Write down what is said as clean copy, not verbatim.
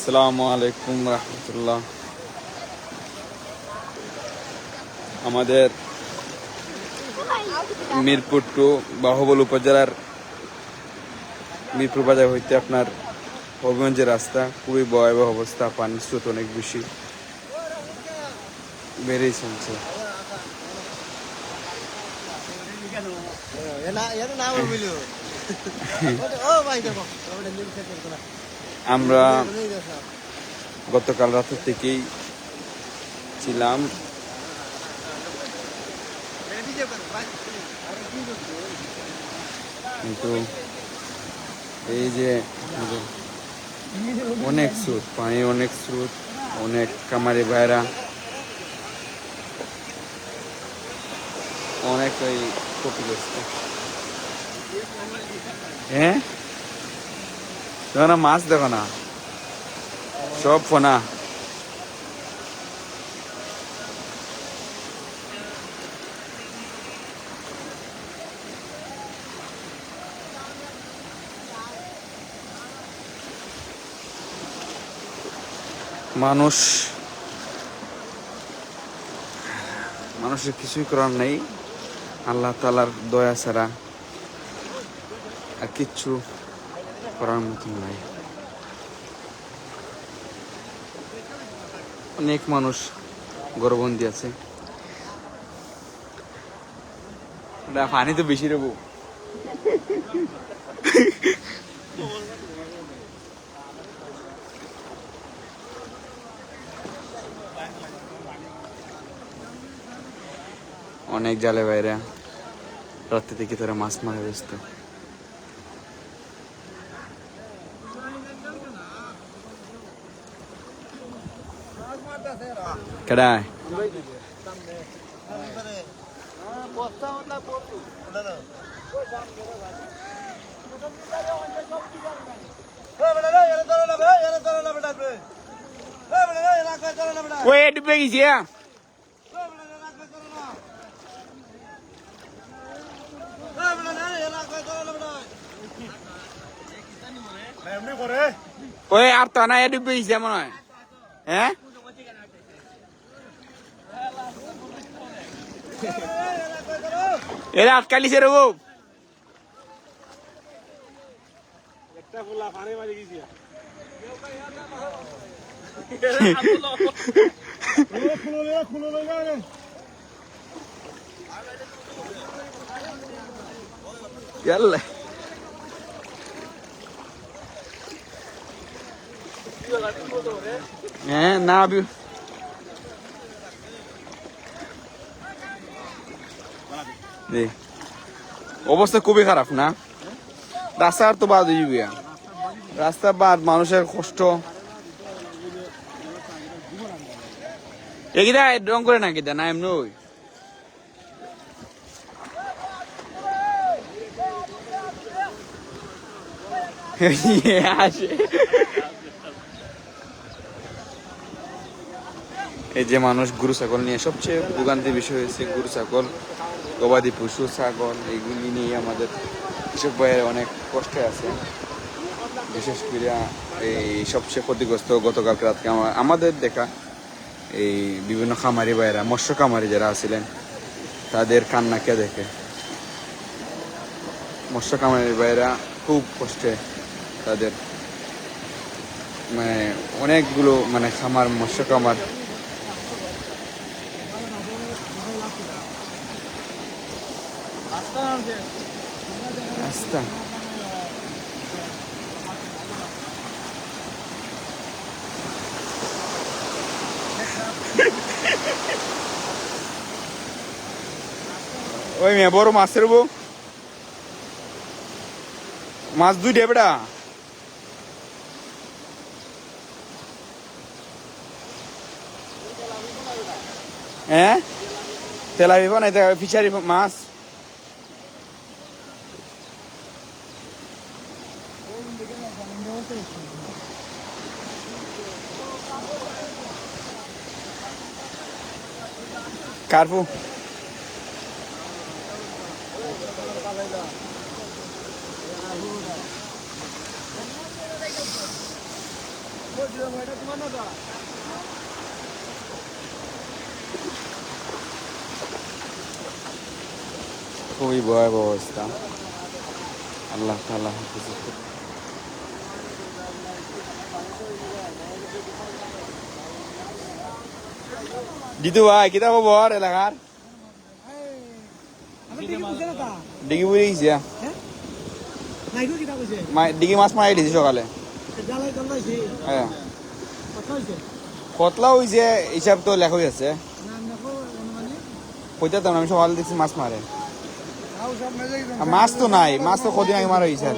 আসসালামু আলাইকুম রহমতুল্লাহ। আমাদের মিরপুর টু বাহুবল উপজেলার মিরপুর বাজার হইতে আপনার হবিগঞ্জের রাস্তা খুবই ভয়াবহ অবস্থা, পানির স্রোত অনেক বেশি বেড়েই চলছে। আমরা গতকাল রাতের থেকেই ছিলাম, কিন্তু এই যে অনেক স্রোত, পানির অনেক স্রোত, অনেক কামারি ভাইরা অনেক ওই ক্ষতিগ্রস্ত। হ্যাঁ, দেখো না মাছ, দেখো না সব ফোনা। মানুষের কিছুই করার নেই, আল্লাহ তাআলার দয়া ছাড়া আর কিচ্ছু করার মতন নাই। অনেক মানুষ ঘরবন্দি আছে। পানি তো বেশি দেবো। অনেক জালে বাইরে রাত্রি থেকে তারা মাছ মারা ব্যস্ত। কেডায় ওই ডুবে গেছি। ওই আর তো না ডুবে গেছে মনে হয়। হ্যাঁ, এরা আটকালিছে রে বউ। يلا না অবস্থা খুবই খারাপ না, রাস্তার তো বাদ হয়ে যাবে, রাস্তা বাদ, মানুষের কষ্ট। এগিরা রং করে না কিনা না এমনি ওই আসে। এই যে মানুষ গরু ছাগল নিয়ে সবচেয়ে ভোগান্তির বিষয় হয়েছে গরু ছাগল, গবাদি পশু ছাগল, এইগুলি নিয়ে আমাদের কৃষক ভাইয়ের অনেক কষ্টে আছে। বিশেষ করে এই সবচেয়ে ক্ষতিগ্রস্ত গতকাল রাতকে আমাদের দেখা এই বিভিন্ন খামারি ভাইয়েরা, মৎস্য খামারি যারা আছিলেন তাদের কান্নাকে দেখে মৎস্য খামারি ভাইয়েরা খুব কষ্টে, তাদের মানে অনেকগুলো মানে খামার, মৎস্য খামার রাস্তা ওই মেয়ে বড় মাছের বউ, মাছ দুইটা বেটা। হ্যাঁ, তেলাপিয়া নাই, ফিশারি মাছ। কারপু খুবই ভয়াবহ অবস্থা। আল্লাহ তাআলা হেফাজত করুন। জিতু ভাই কিতা খবর এলাকার? ডিগি বুড়ি গেছি ডিগি মাছ মারি দিছি সকালে। হ্যাঁ কতলা হয়েছে হিসাব তো লেখাই আছে। কইতে তো আমি সকালে দেখছি মাছ মারে। মাছ তো নাই, মাছ তো কদিন আগে মারা হয়েছে।